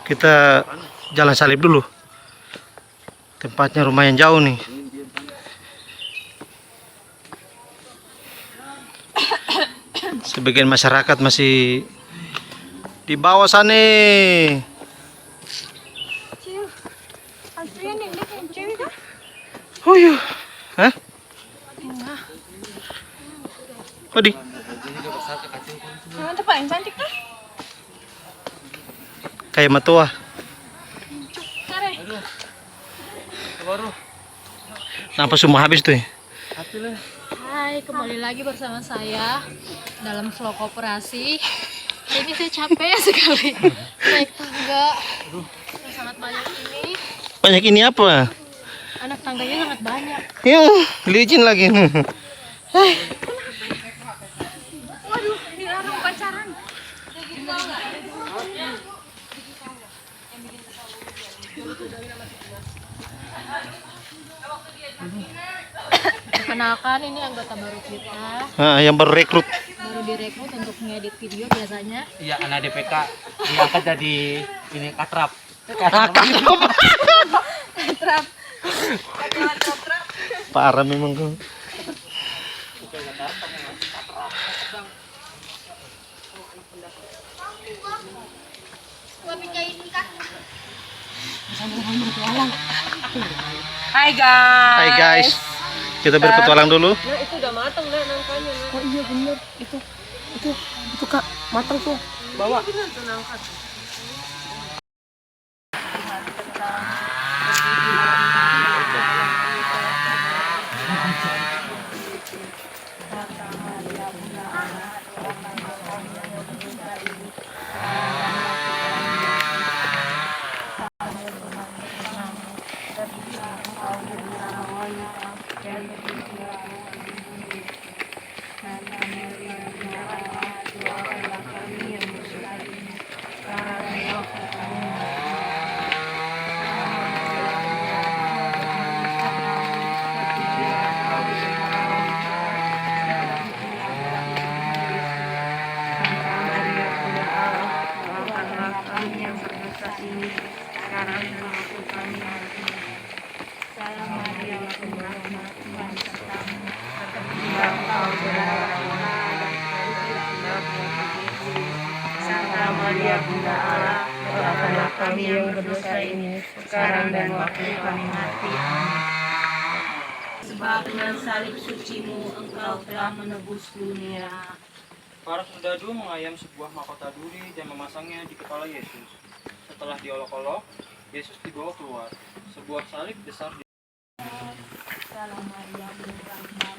Kita jalan salib dulu. Tempatnya lumayan jauh nih. Sebagian masyarakat masih di bawah sana. Oh iya. Hah? Odi. Yang paling cantik tuh. Kayak matua. Nampak semua habis tuh. Hai, kembali lagi bersama saya dalam vlog koperasi. Hari ini saya capek sekali naik tangga yang sangat banyak ini. Banyak ini apa? Anak tangganya sangat banyak. Ya, licin lagi. Waduh, dilarang pacaran. Perkenalkan, ini anggota baru kita. Yang baru rekrut. Baru direkrut untuk ngedit video biasanya. Iya, anak DPK diangkat jadi ini katrap. Katrap. Parah memang tuh. Hai guys. Hai guys. Kita berpetualang dulu. Nah, itu udah matang dah nangkanya. Oh iya bener, itu Kak, matang tuh. Bawa. Santa Maria Bunda Allah, doakanlah kami yang berdosa ini sekarang dan waktu kami mati. Amin. Sebab dengan salib sucimu Engkau telah menebus dunia. Para sundadu mengayam sebuah mahkota duri dan memasangnya di kepala Yesus. Setelah diolok-olok, Yesus dibawa keluar. Sebuah salib besar di Salam Maria, Bunda Allah,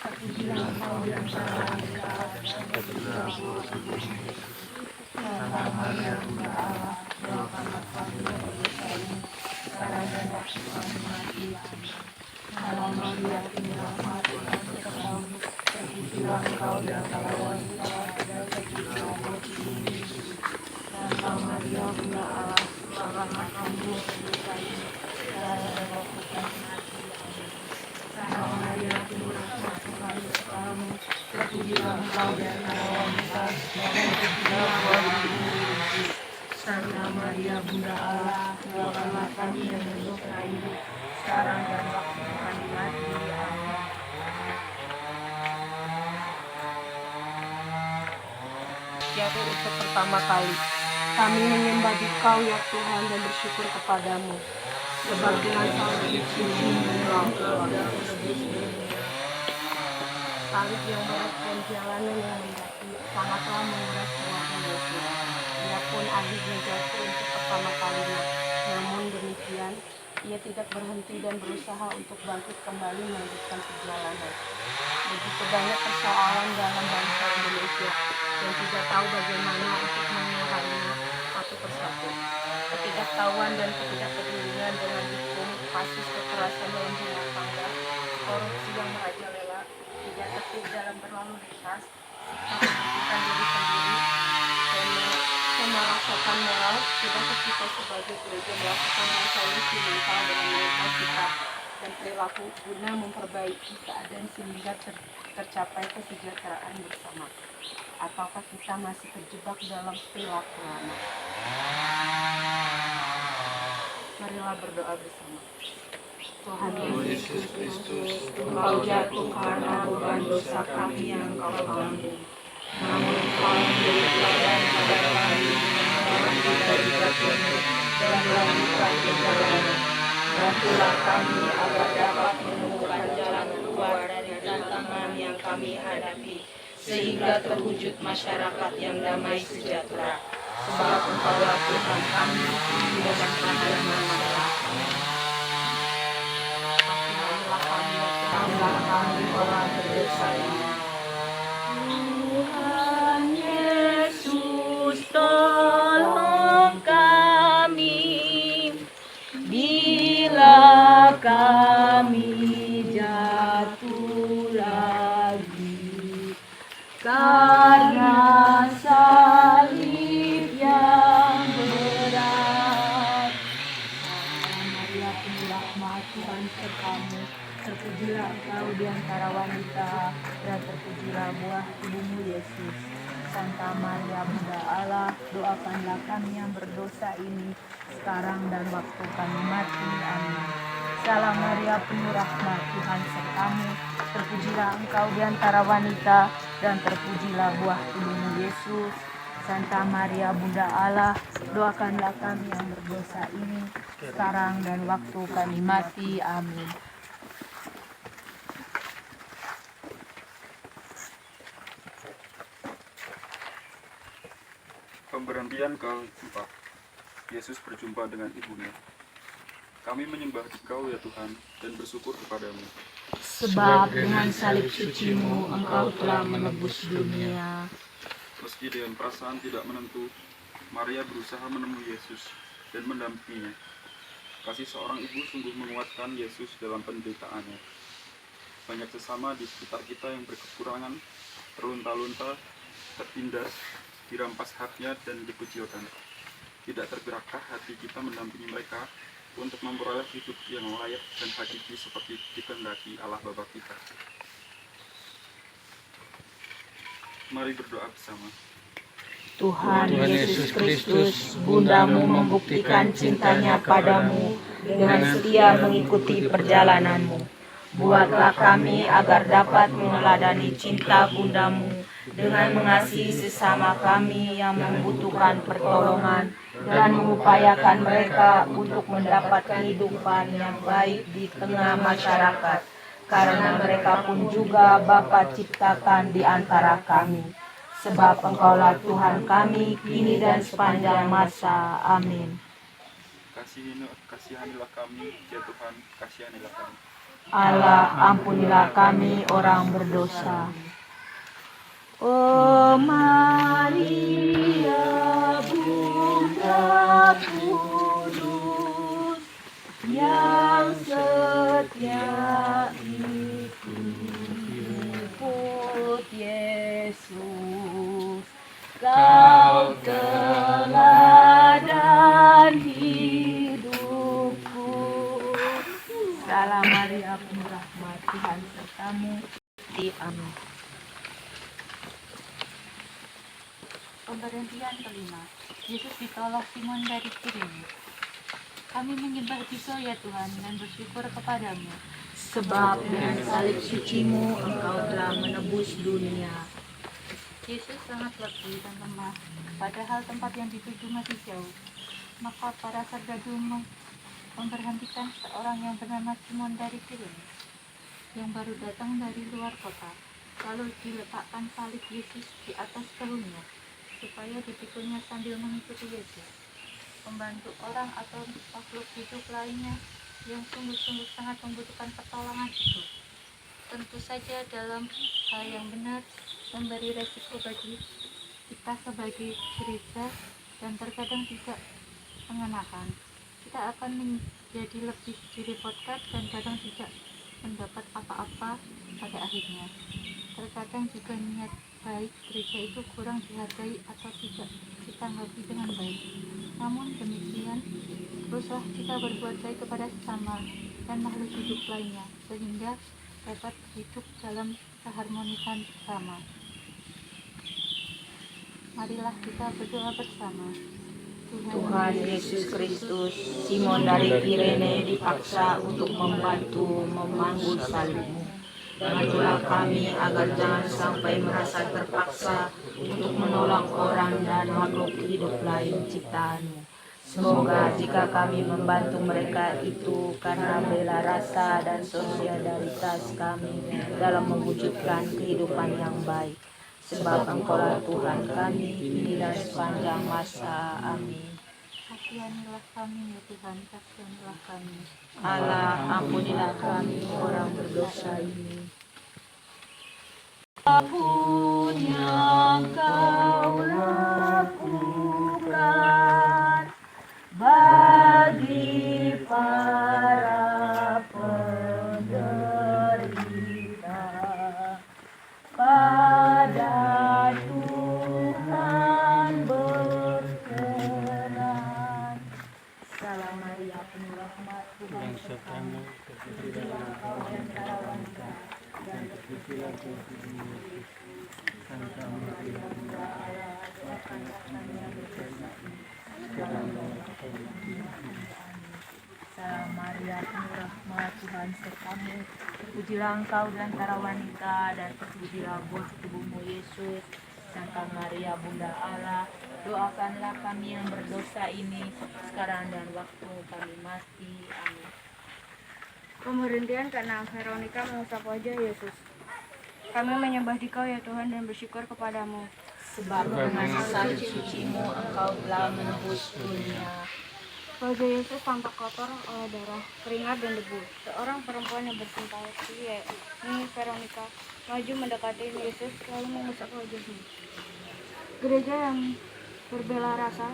terpujilah Engkau di antara wanita, terpujilah Engkau Salam Maria, Bunda Allah, doakanlah kami yang berdosa ini, sekarang dan waktu kami mati. Amin. Salam Maria, penuh rahmat, Tuhan sertamu, terpujilah Engkau di antara wanita, dan terpujilah Engkau Yesus. Salam Maria, Bunda Allah, doakanlah kami yang berdosa ini, sekarang dan waktu kami mati. Salam Maria, penuh rahmat, Tuhan sertamu, terpujilah Engkau di antara wanita, dan terpujilah Engkau Yesus. Santa Maria, Bunda Allah, doakanlah kami yang berdosa ini, sekarang dan waktu kami mati. Amin. Yaitu untuk pertama kali kami menyembah Dikau ya Tuhan dan bersyukur kepadamu. Sebab dengan salib suci Engkau telah salib yang berat dan jalanan yang mendaki sangatlah menguras tenaga Yesus. Ia pun akhirnya jatuh untuk pertama kalinya. Namun demikian, ia tidak berhenti dan berusaha untuk bangkit kembali melanjutkan perjalanan. Begitu banyak persoalan dalam bangsa Indonesia yang tidak tahu bagaimana untuk menguranginya satu persatu. Ketidaktahuan dan ketidakpedulian dengan hukum, kasus kekerasan dalam rumah tangga, korupsi yang merajalela, tidak tertib dalam berlalu lintas, sikap mementingkan diri sendiri, dan memaksakan moral. Tidakkah kita sebagai gereja melakukan resolusi mental dengan mereka kita dan perilaku guna memperbaiki keadaan sehingga tercapai kesejahteraan bersama. Ataukah kita masih terjebak dalam perilaku lama? Marilah berdoa bersama. Tuhan Yesus Kristus, Engkau jatuh karena beban dosa kami yang Engkau tanggung. Namun Engkau memberi teladan pada kami dalam dari jatuhmu dan melanjutkan perjalanan. Bantulah kami agar dapat menemukan jalan keluar dari tantangan yang kami hadapi, sehingga terwujud masyarakat yang damai sejahtera. Sebab Engkaulah Tuhan kami, bukan kami masalah. Kasihilah kami orang berdosa ini. Tuhan Yesus, tolong kami bila kami jatuh lagi karena salib yang berat. Maria penuh rahmat, Tuhan sertamu. Terpujilah Engkau di antara wanita, dan terpujilah buah tubuhmu Yesus. Santa Maria Bunda Allah, doakanlah kami yang berdosa ini, sekarang dan waktu kami mati. Amin. Salam Maria, penuh rahmat, Tuhan sertamu. Terpujilah Engkau di antara wanita, dan terpujilah buah tubuhmu Yesus. Santa Maria Bunda Allah, doakanlah kami yang berdosa ini, sekarang dan waktu kami mati. Amin. Pemberhentian ke-4. Yesus berjumpa dengan ibunya. Kami menyembah Engkau ya Tuhan, dan bersyukur kepadamu. Sebab dengan salib suci-Mu Engkau telah menebus dunia. Meski dengan perasaan tidak menentu, Maria berusaha menemui Yesus dan mendampinginya. Kasih seorang ibu sungguh menguatkan Yesus dalam penderitaannya. Banyak sesama di sekitar kita yang berkekurangan, terlunta-lunta, tertindas, dirampas haknya dan dikucilkan. Tidak tergerakkah hati kita mendampingi mereka untuk memperoleh hidup yang layak dan hakiki seperti dikehendaki Allah Bapa kita? Mari berdoa bersama. Tuhan Yesus Kristus, Bundamu membuktikan cintanya padamu dengan setia mengikuti perjalananmu. Buatlah kami agar dapat meneladani cinta Bundamu dengan mengasihi sesama kami yang membutuhkan pertolongan dan mengupayakan mereka untuk mendapat kehidupan yang baik di tengah masyarakat, karena mereka pun juga Bapa ciptakan di antara kami. Sebab Engkaulah Tuhan kami, kini dan sepanjang masa. Amin. Kasihanilah kami, ya Tuhan, kasihanilah kami. Allah, ampunilah kami orang berdosa. Oh Maria, Bunda Kudus, yang setia ikut Yesus, Kau teladan hidupku. Salam Maria, penuh rahmat, Tuhan sertamu. Amin. Pemberhentian kelima. Yesus ditolak Simon dari Kirene. Kami menyembah Engkau ya Tuhan dan bersyukur kepadamu. Sebab dengan salib suci-Mu Engkau telah menebus dunia. Yesus sangat letih dan lemah, padahal tempat yang dituju masih jauh. Maka para serdadu memberhentikan seorang yang bernama Simon dari Kirene, yang baru datang dari luar kota. Lalu diletakkan salib Yesus di atas bahunya, supaya dipikulnya sambil mengikuti Yesus. Membantu orang atau makhluk hidup lainnya yang sungguh-sungguh sangat membutuhkan pertolongan itu. Tentu saja dalam hal yang benar memberi resiko bagi kita sebagai gereja, dan terkadang tidak mengenakan. Kita akan menjadi lebih direpotkan dan kadang tidak mendapat apa-apa pada akhirnya. Terkadang juga niat baik gereja itu kurang dihargai atau tidak ditanggapi dengan baik. Namun demikian, teruslah kita berbuat baik kepada sesama, dan makhluk hidup lainnya, sehingga dapat hidup dalam keharmonisan bersama. Marilah kita berdoa bersama. Tuhan Yesus Kristus, Simon dari Kirene dipaksa untuk membantu memanggul salib-Mu. Bantulah kami agar jangan sampai merasa terpaksa untuk menolong orang dan makhluk hidup lain ciptaan-Mu. Semoga jika kami membantu mereka itu karena bela rasa dan solidaritas kami dalam mewujudkan kehidupan yang baik. Sebab Engkaulah Tuhan kami, kini dan sepanjang masa. Amin. Kasihanilah kami ya Tuhan, kasihanilah kami. Allah, ampunilah kami orang berdosa ini. Apapun yang kau lakukan bagi para penderita, pada Tuhan berkenan. Salam Maria, penuh rahmat, Tuhan sertamu, terpujilah engkau di antara wanita, dan terpujilah Tuhan Yesus. Santa Maria, Bunda Allah, doakanlah kami yang berdosa ini, sekarang dan waktu kami mati. Salam Maria, penuh rahmat, Tuhan sertamu, terpujilah engkau di antara wanita, dan terpujilah buah tubuhmu Yesus. Santa Maria, Bunda Allah, doakanlah kami yang berdosa ini, sekarang dan waktu kami mati. Amin. Pemberhentian ke-6. Veronica mengusap wajah Yesus. Kami menyembah Dikau ya Tuhan dan bersyukur kepadamu. Sebab dengan salib suci-Mu engkau telah menebus dunia. Wajah Yesus tampak kotor oleh darah, keringat, dan debu. Seorang perempuan yang bersimpati, yakni Veronica, maju mendekati Yesus lalu mengusap wajahnya. Gereja yang berbela rasa,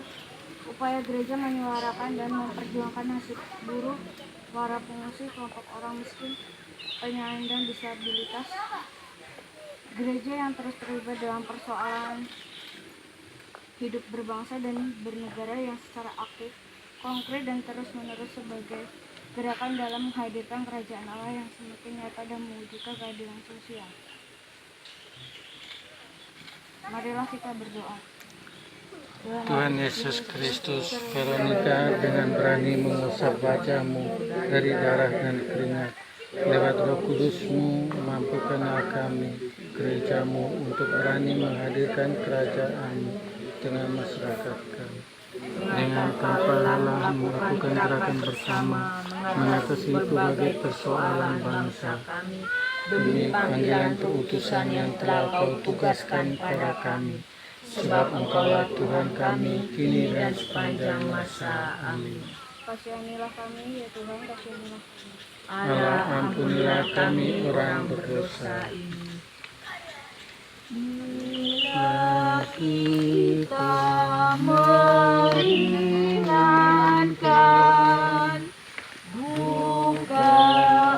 upaya gereja menyuarakan dan memperjuangkan nasib buruh, para pengungsi, kelompok orang miskin, penyandang disabilitas. Gereja yang terus terlibat dalam persoalan hidup berbangsa dan bernegara yang secara aktif, konkret, dan terus-menerus sebagai gerakan dalam menghadirkan kerajaan Allah yang semakin nyata dan mewujudkan keadilan sosial. Marilah kita berdoa. Tuhan Yesus Kristus, Veronica dengan berani mengusap wajah-Mu dari darah dan keringat. Lewat Roh Kudus-Mu, mampukanlah kami, gereja-Mu, untuk berani menghadirkan kerajaan-Mu di tengah masyarakat kami. Dengan tanpa lelah melakukan gerakan bersama, mengatasi berbagai persoalan bangsa, demi panggilan keutusan yang telah Kau tugaskan pada kami. Sebab Engkaulah Tuhan kami, kini dan sepanjang masa. Amin. Kasihanilah kami ya Tuhan, kasihanilah kami. Allah, ampunilah kami orang berdosa ini. Bila kita meringankan duka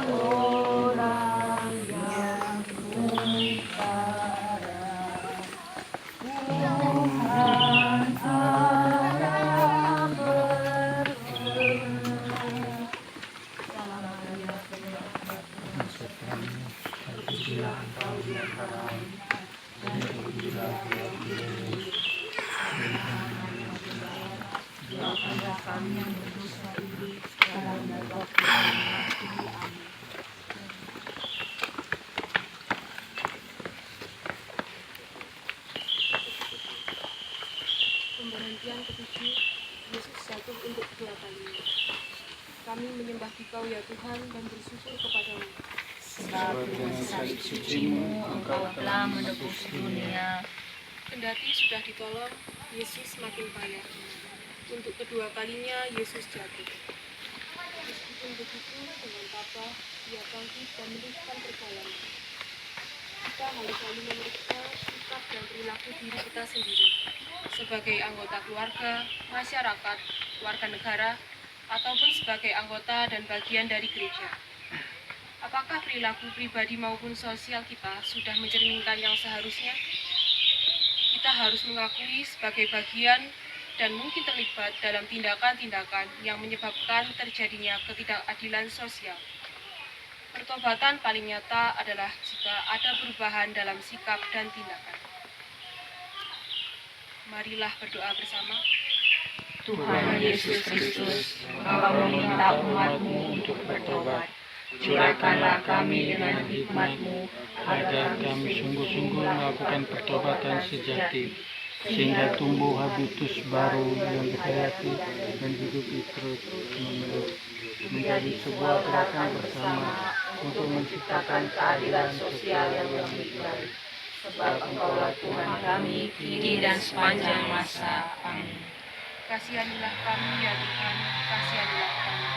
orang yang sengsara, Tuhan Allah berkenan. Salam Maria, penuh rahmat, Tuhan sertamu, terpujilah engkau di antara wanita, dan terpujilah buah tubuhmu Yesus. Doakanlah kami yang berdosa ini, sekarang dan waktu kami mati. Amin. Pemberhentian ke-7. Yesus jatuh untuk kedua kalinya. Kami menyembah Dikau ya Tuhan dan bersyukur kepadamu. Sebab dengan salib suci-Mu engkau telah menebus dunia. Kendati sudah ditolong, Yesus makin payah. Untuk kedua kalinya Yesus jatuh. Meskipun begitu, dengan tabah Ia bangkit dan meneruskan perjalanan. Kita harus selalu memeriksa sikap dan perilaku diri kita sendiri sebagai anggota keluarga, masyarakat, warga negara, ataupun sebagai anggota dan bagian dari gereja. Apakah perilaku pribadi maupun sosial kita sudah mencerminkan yang seharusnya? Kita harus mengakui sebagai bagian dan mungkin terlibat dalam tindakan-tindakan yang menyebabkan terjadinya ketidakadilan sosial. Pertobatan paling nyata adalah jika ada perubahan dalam sikap dan tindakan. Marilah berdoa bersama. Tuhan Yesus Kristus, Engkau meminta umat-Mu untuk bertobat. Curahkanlah kami dengan hikmat-Mu, agar kami sungguh-sungguh melakukan pertobatan sejati, sehingga tumbuh habitus baru yang berhayati dan hidup terus menerus, menjadi sebuah gerakan bersama untuk menciptakan keadilan sosial yang lebih baik. sebab Engkaulah Tuhan kami, kini dan sepanjang masa. Amin. Kasihanilah kami ya Tuhan, kasihanilah kami.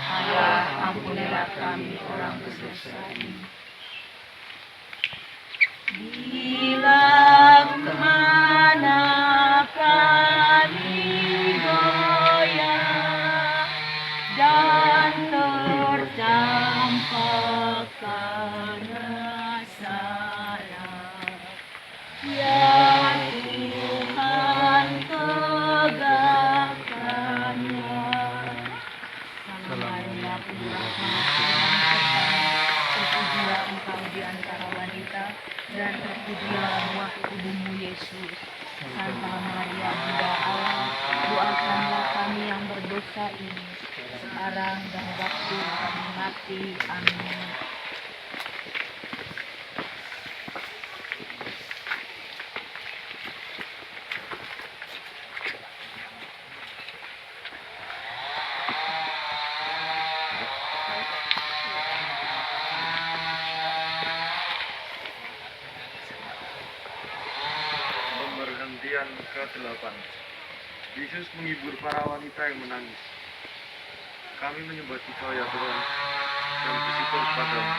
Allah, ampunilah kami orang berdosa ini. Bila kemana kami goyah dan terdampak karena salah, ya Tuhan tegakkannya. Salamnya terpujilah Engkau di antara wanita, dan terpujilah buah tubuhmu Yesus. Santa Maria Bunda Allah, doakanlah kami yang berdosa ini, sekarang dan waktu kami mati. Amin. Pemberhentian ke-8. Yesus menghibur para wanita yang menangis. Kami menyembah Engkau ya Tuhan, dan bersyukur padamu.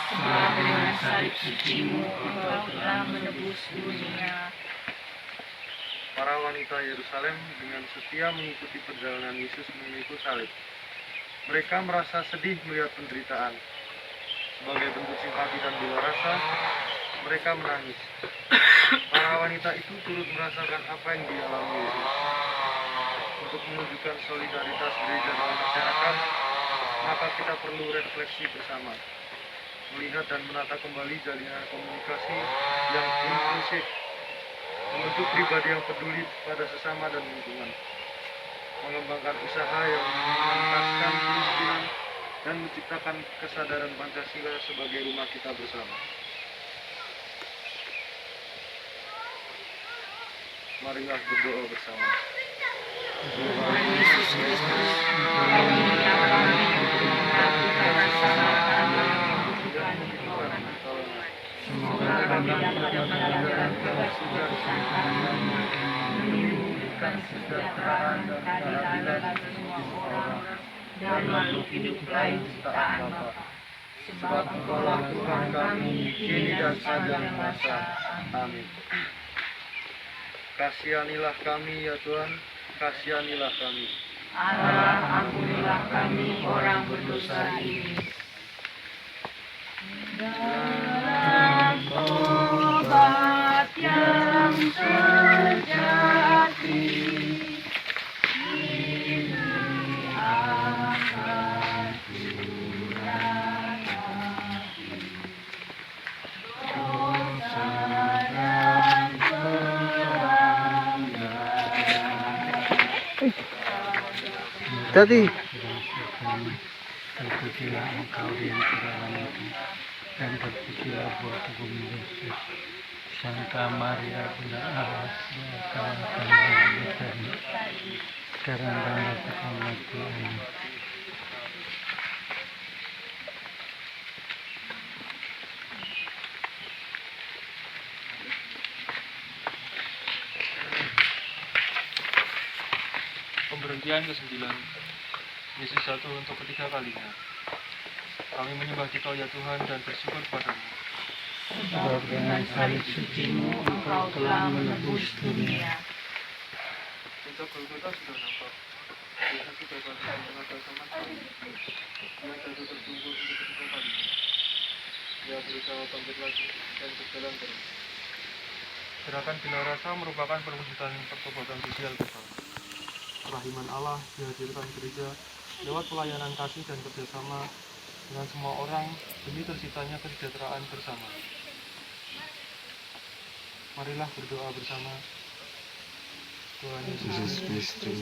Sebab dengan salib suci-Mu Engkau telah menebus dunia. Para wanita Yerusalem dengan setia mengikuti perjalanan Yesus memikul salib. Mereka merasa sedih melihat penderitaan. Sebagai bentuk simpati dan bela rasa, mereka menangis. Para wanita itu turut merasakan apa yang dialami Yesus. Untuk menunjukkan solidaritas gereja dengan masyarakat, maka kita perlu refleksi bersama, melihat dan menata kembali jalinan komunikasi yang inklusif, membentuk pribadi yang peduli pada sesama dan lingkungan, mengembangkan usaha yang mengentaskan kemiskinan, dan menciptakan kesadaran Pancasila sebagai rumah kita bersama. Marilah berdoa bersama. Tuhan Yesus Kristus, Engkau meminta kami untuk melakukan bersama kami yang membutuhkan pertolongan. Semoga kami dapat menjalankan kebesaran kami, menimbulkan kesejahteraan dan keadilan bagi semua orang, dan makhluk hidup lain ciptaan Bapa. Sebab Engkaulah Tuhan kami, kini dan sepanjang masa. Amin. Kasihanilah kami ya Tuhan, kasihanilah kami. Allah, ampunilah kami orang berdosa ini. Dalam tobat yang sejati, ini akan Tuhan hati. Dosa dan Tadi terpujilah Engkau di antara wanita, dan terpujilah buah tubuhmu Yesus. Santa Maria Bunda Allah, doakanlah kami yang berdosa ini, sekarang dan waktu kami mati. Amin. Pemberhentian ke-9. Yesus jatuh untuk ketiga kalinya. Kami menyembah Engkau ya Tuhan dan bersyukur padamu. Sebab dengan salib suci-Mu Engkau telah menebus dunia. Kita Golgota sudah nampak. Yesus sudah bangkit menghadap sama kami. Dia jatuh tersungkur untuk ketiga kalinya. Dia berusaha bangkit lagi dan berjalan terus. Gerakan bela rasa merupakan perwujudan pertobatan sosial bersama. kerahiman Allah dihadirkan gereja lewat pelayanan kasih dan kerjasama dengan semua orang demi terciptanya kesejahteraan bersama. Marilah berdoa bersama. Tuhan Yesus Kristus,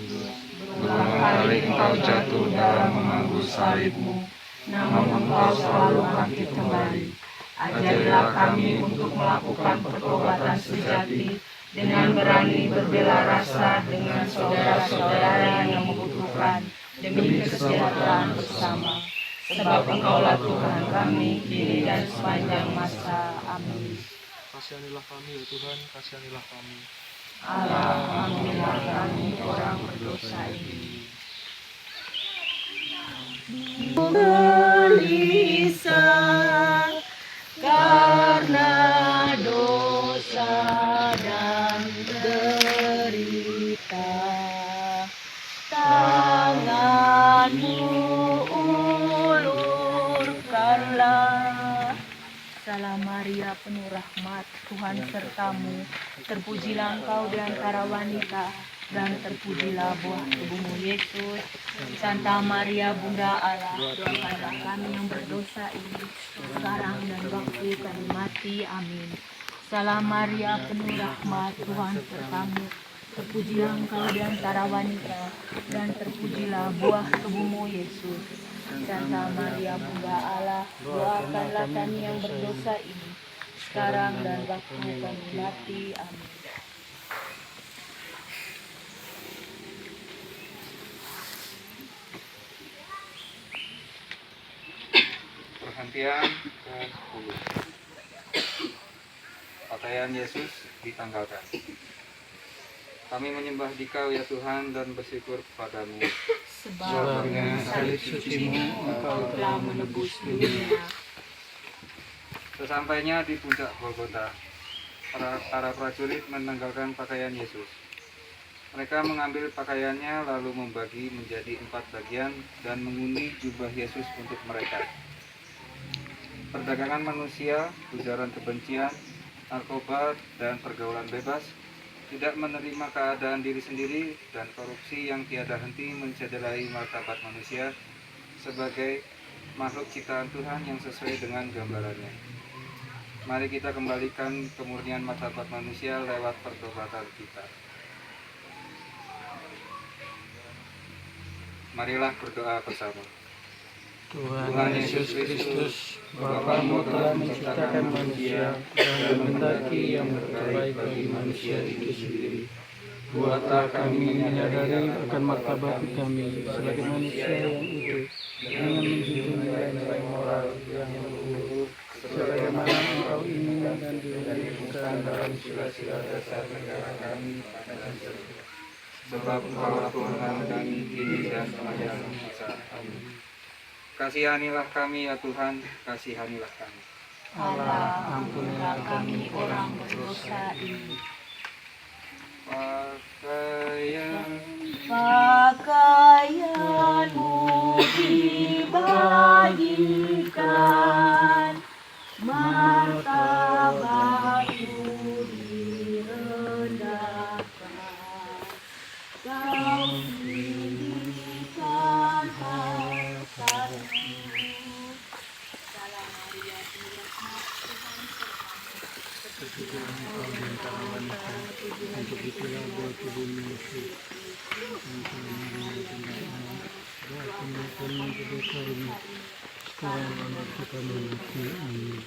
Berulang kali engkau jatuh dalam mengambil salibmu, namun engkau selalu bangkit kembali. Ajarilah kami untuk melakukan pertobatan sejati dengan berani berbela rasa dengan saudara-saudara yang membutuhkan demi kesejahteraan bersama. Sebab engkaulah Tuhan kami, kini dan sepanjang masa. Amin. kasihanilah kami ya Tuhan, kasihanilah kami. Allah, ampunilah kami orang berdosa ini. Gelisah karena dosa dan derita, tanganmu ulurkanlah. Salam Maria, penuh rahmat, Tuhan sertamu. Terpujilah engkau di antara wanita, dan terpujilah buah tubuhmu Yesus. Santa Maria, Bunda Allah, doakanlah kami yang berdosa ini, sekarang dan waktu kami mati. Amin. Salam Maria, penuh rahmat, Tuhan sertamu. Terpujilah engkau di antara wanita, dan terpujilah buah tubuhmu Yesus. Santa Maria, Bunda Allah, doakanlah kami yang berdosa ini, sekarang dan waktu kami mati. Amin. Perhentian ke-10. Pakaian Yesus ditanggalkan. Kami menyembah Dikau ya Tuhan dan bersyukur kepadamu. Sebab dengan salib sucimu engkau telah menebus dunia. Sesampainya di puncak Golgota, para prajurit menanggalkan pakaian Yesus. Mereka mengambil pakaiannya lalu membagi menjadi 4 bagian dan mengundi jubah Yesus untuk mereka. Perdagangan manusia, ujaran kebencian, narkoba, dan pergaulan bebas, tidak menerima keadaan diri sendiri, dan korupsi yang tiada henti mencederai martabat manusia sebagai makhluk ciptaan Tuhan yang sesuai dengan gambarannya. Mari kita kembalikan kemurnian martabat manusia lewat pertobatan kita. Marilah berdoa bersama. Tuhan Yesus Kristus, Bapamu telah menciptakan manusia dan menghendaki yang terbaik bagi manusia itu sendiri. Buatlah kami menyadari akan martabat kami sebagai manusia yang utuh, dengan menjunjung nilai-nilai moral yang luhur, sebagaimana Engkau ingin dan diwujudkan dalam sila-sila dasar negara kami pada seterusnya. Sebab Engkaulah Tuhan kami kini dan sepanjang masa. Amin. Kasihanilah kami ya Tuhan, kasihanilah kami. Allah, ampunilah kami orang berdosa ini. Pakaianmu dibagikan, martabatmu direndahkan. Kau tinggikan hartamu. Salam Maria, penuh rahmat, Tuhan sertamu. Untuk itulah buat tubuhmu Yesus. Doakan kami berdosa ini, sekarang dan waktu kami mati. Amin.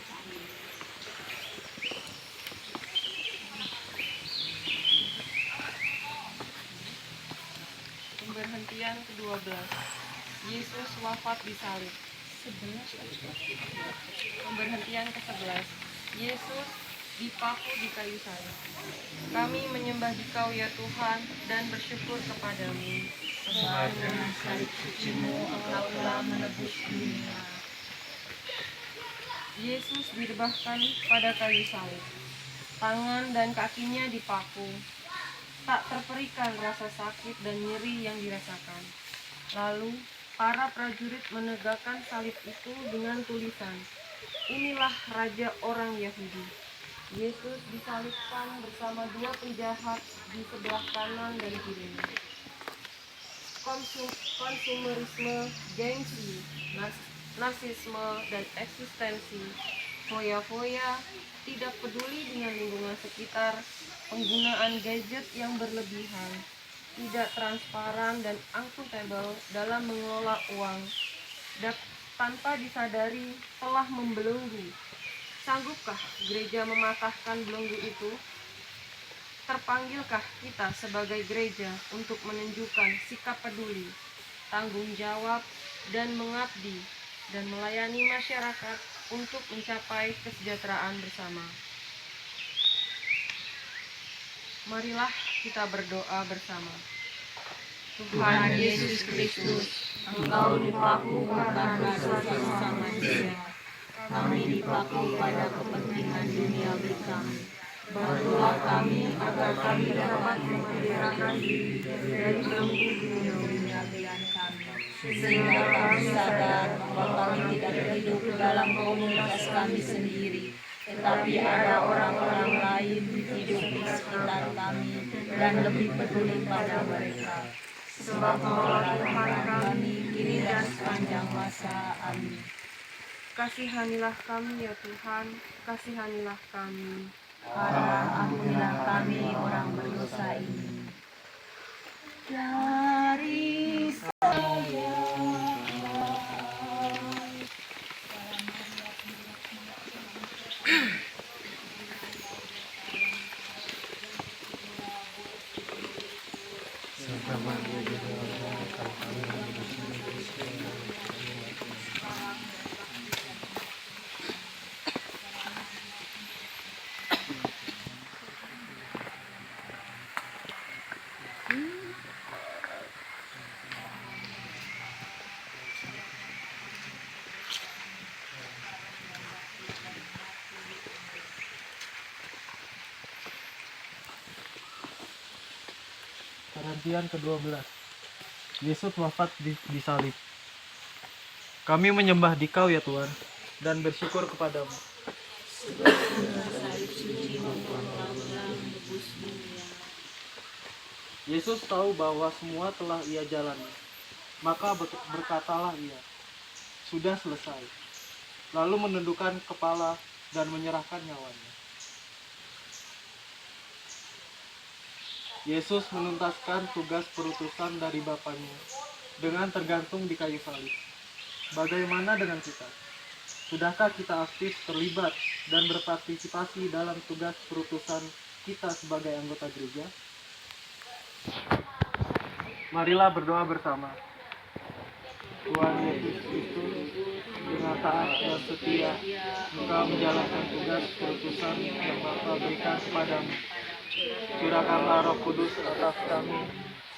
Pemberhentian ke-12. Yesus wafat di salib. Pemberhentian ke-11. Yesus dipaku di kayu salib. Kami menyembah Dikau ya Tuhan dan bersyukur kepadamu. Sebab dengan salib sucimu engkau telah menebus dunia. Yesus direbahkan pada kayu salib. Tangan dan kakinya dipaku. Tak terperikan rasa sakit dan nyeri yang dirasakan. Lalu para prajurit menegakkan salib itu dengan tulisan, "Inilah Raja orang Yahudi." Yesus disalibkan bersama 2 penjahat di sebelah kanan dan kirinya. konsumerisme, gengsi, narsisme, dan eksistensi, foya-foya, tidak peduli dengan lingkungan sekitar, penggunaan gadget yang berlebihan, tidak transparan dan akuntabel dalam mengelola uang, tanpa disadari telah membelenggu. Sanggupkah gereja mematahkan belenggu itu? Terpanggilkah kita sebagai gereja untuk menunjukkan sikap peduli, tanggung jawab, dan mengabdi, dan melayani masyarakat untuk mencapai kesejahteraan bersama? Marilah kita berdoa bersama. Tuhan Yesus Kristus, Engkau dipaku karena dosa manusia. Kami dipaku pada kepentingan duniawi kami. Bantulah kami agar kami dapat memerdekakan diri dari belenggu duniawian kami, sehingga kami sadar bahwa kami tidak hidup dalam komunitas kami sendiri, tetapi ada orang-orang lain hidup di sekitar kami dan lebih peduli pada mereka. Sebab Engkaulah Tuhan kami kini dan sepanjang masa. Amin. Kasihanilah kami ya Tuhan, kasihanilah kami. Karena ampunilah kami orang berdosa ini. Dari saya Korintian ke-12. Yesus wafat di salib. Kami menyembah Dikau ya Tuhan, dan bersyukur kepadamu. Yesus tahu bahwa semua telah ia jalani. Maka berkatalah ia, sudah selesai. Lalu menundukkan kepala dan menyerahkan nyawanya. Yesus menuntaskan tugas perutusan dari Bapaknya dengan tergantung di kayu salib. Bagaimana dengan kita? Sudahkah kita aktif terlibat dan berpartisipasi dalam tugas perutusan kita sebagai anggota gereja? Marilah berdoa bersama. Tuhan Yesus Kristus, dengan taat dan setia, Engkau menjalankan tugas perutusan yang Bapa berikan kepadamu. Curahkanlah Roh Kudus atas kami,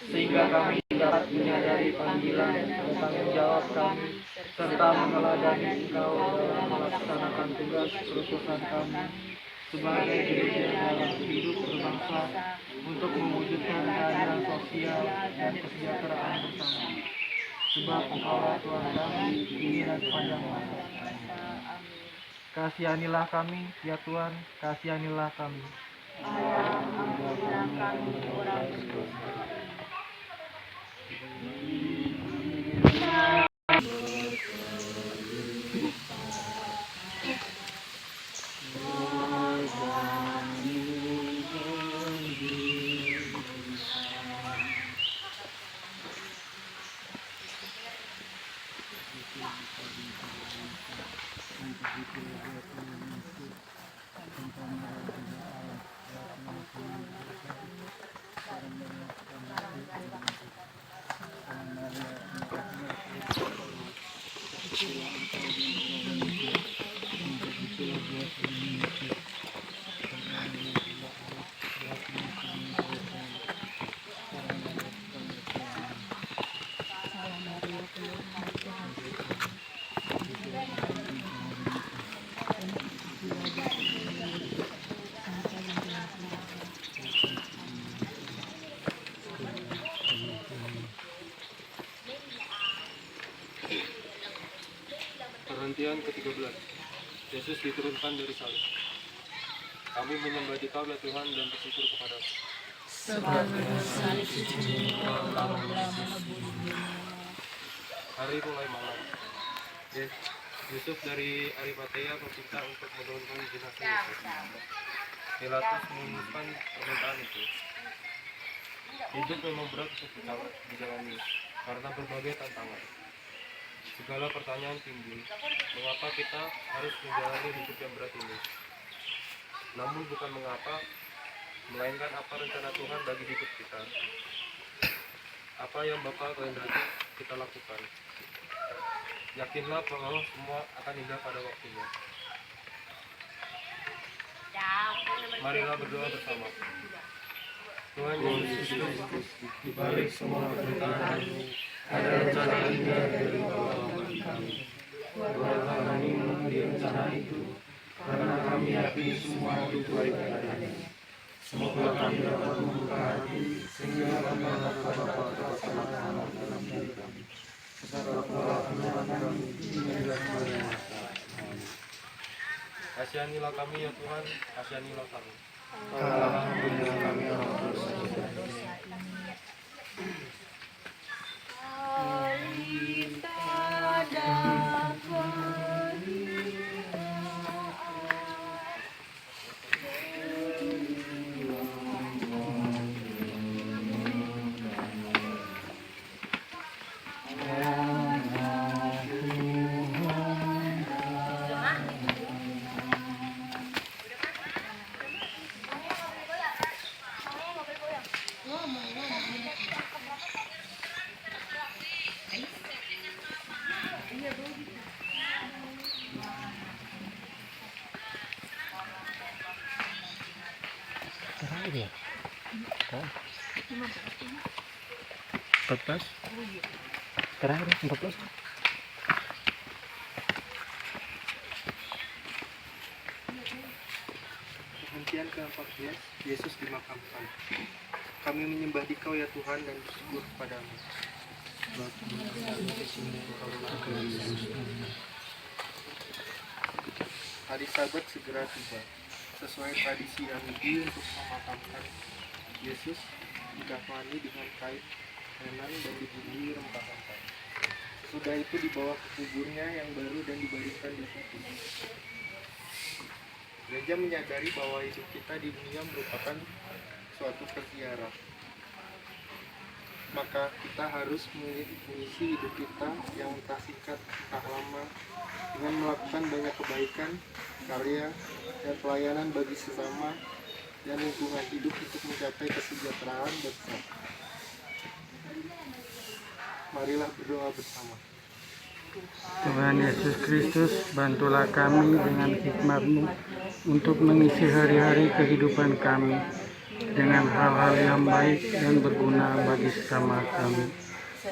sehingga kami dapat menyadari panggilan dan tanggung jawab kami, serta meneladani Engkau dalam melaksanakan tugas perutusan kami sebagai gereja dalam hidup berbangsa untuk mewujudkan keadilan sosial dan kesejahteraan bersama. Sebab Engkaulah Tuhan kami, kini dan sepanjang masa. Kasihanilah kami, ya Tuhan, kasihanilah kami. Korintian ke-13. Yesus diturunkan dari salib. Kami menyembah Dikau ya Tuhan dan bersyukur kepadamu. Sebab salib itu Engkau telah menebus hari mulai malam. Yusuf dari Arimatea meminta untuk menurunkan jenazah Yesus. Pilatus mengumumkan permintaan itu. Hidup memang berat untuk kita dijalani karena berbagai tantangan. Segala pertanyaan timbul, mengapa kita harus menjalani hidup yang berat ini? Namun bukan mengapa, melainkan apa rencana Tuhan bagi hidup kita. Apa yang Bapa kehendaki kita lakukan. Yakinlah bahwa semua akan indah pada waktunya. Marilah berdoa bersama. Tuhan Yesus Kristus, di balik semua penderitaan-Mu, ada rencana indah dari Bapa bagi kami. Doakan kami mengerti rencana itu, karena kami yakin semua itu baik adanya. Semoga kami dapat membuka hati, sehingga kami dapat terlaksana dalam diri kami. Sebab Tuhan kami inilah Maria. Kasihanilah kami ya Tuhan, kasihanilah kami. Alhamdulillah kami Terakhir ya? 14? Terakhir 14? Perhentian ke-14, Yesus dimakamkan. Kami menyembah Dikau ya Tuhan dan bersyukur kepadamu. Hari Sabat segera tiba. Sesuai tradisi Yahudi untuk memakamkan Yesus, dikafani dengan kain lenan dan dibumbui rempah-rempah. Sesudah itu dibawa ke kuburnya yang baru dan dibaringkan di situ. Gereja menyadari bahwa hidup kita di dunia merupakan suatu perziarah. Maka kita harus mengisi hidup kita yang entah singkat entah lama dengan melakukan banyak kebaikan, karya, dan pelayanan bagi sesama dan lingkungan hidup untuk mencapai kesejahteraan bersama. Marilah berdoa bersama. Tuhan Yesus Kristus, bantulah kami dengan hikmat-Mu untuk mengisi hari-hari kehidupan kami dengan hal-hal yang baik dan berguna bagi sesama kami,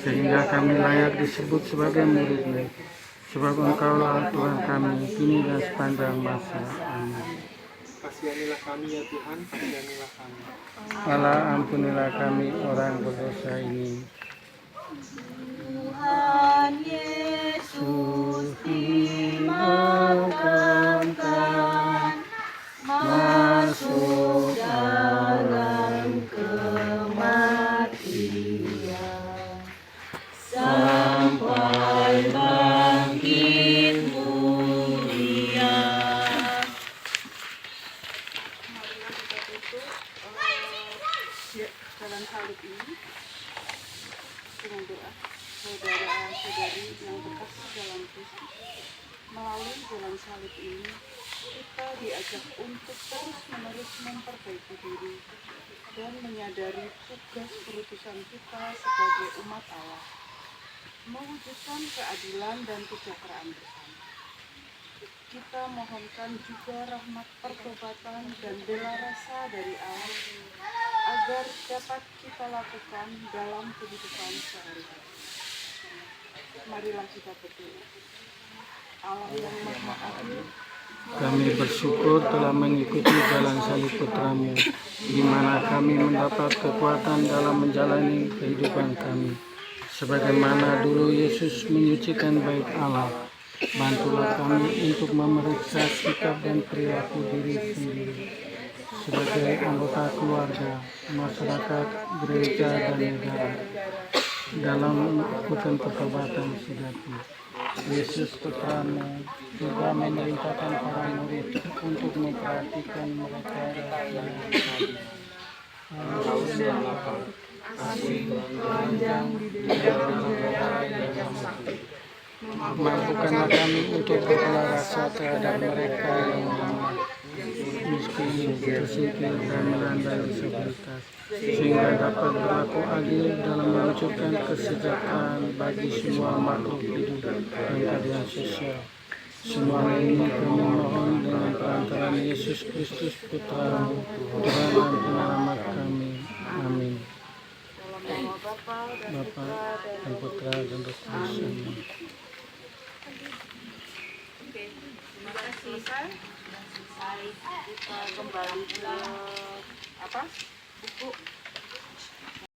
sehingga kami layak disebut sebagai murid-Mu. Sebab Engkaulah Tuhan kami, kini dan sepanjang masa. Amin. Kasihanilah kami ya Tuhan, kasihanilah kami. Allah, ampunilah kami orang berdosa ini. Tuhan Yesus dimakamkan, masuk dalam kematian, sampai bangkit mulia. Marilah kita tutup jalan salib ini dengan doa. Saudara-saudari yang berkasih dalam Kristus, melalui jalan salib ini kita diajak untuk terus-menerus memperbaiki diri dan menyadari tugas perutusan kita sebagai umat Allah, mewujudkan keadilan dan kesejahteraan bersama. Kita mohonkan juga rahmat pertobatan dan bela rasa dari Allah agar dapat kita lakukan dalam kehidupan sehari-hari. Marilah kita berdoa. Allah yang Maha Adil, Kami bersyukur telah mengikuti jalan salib Putra-Mu, di mana kami mendapat kekuatan dalam menjalani kehidupan kami. Sebagaimana dulu Yesus menyucikan bait Allah, bantulah kami untuk memeriksa sikap dan perilaku diri sendiri sebagai anggota keluarga, masyarakat, gereja, dan negara. dalam melakukan pertobatan sejati. Yesus Putramu juga memerintahkan para murid untuk memperhatikan mereka yang haus dan lapar, asing, telanjang, di dalam yang sakit. Mampukanlah kami untuk berbelah rasa terhadap mereka yang lemah, miskin, tersingkir, dan melanda disabilitas, sehingga dapat berlaku adil dalam mewujudkan kesejahteraan bagi semua makhluk hidup dan keadilan sosial. Semua ini kami mohon dengan perantaraan Yesus Kristus Putramu, Tuhan dan Penyelamat kami. Amin. Bapa dan Putra dan Roh Kudus. Amin. Terima kasih. Sudah selesai kita kembali ke buku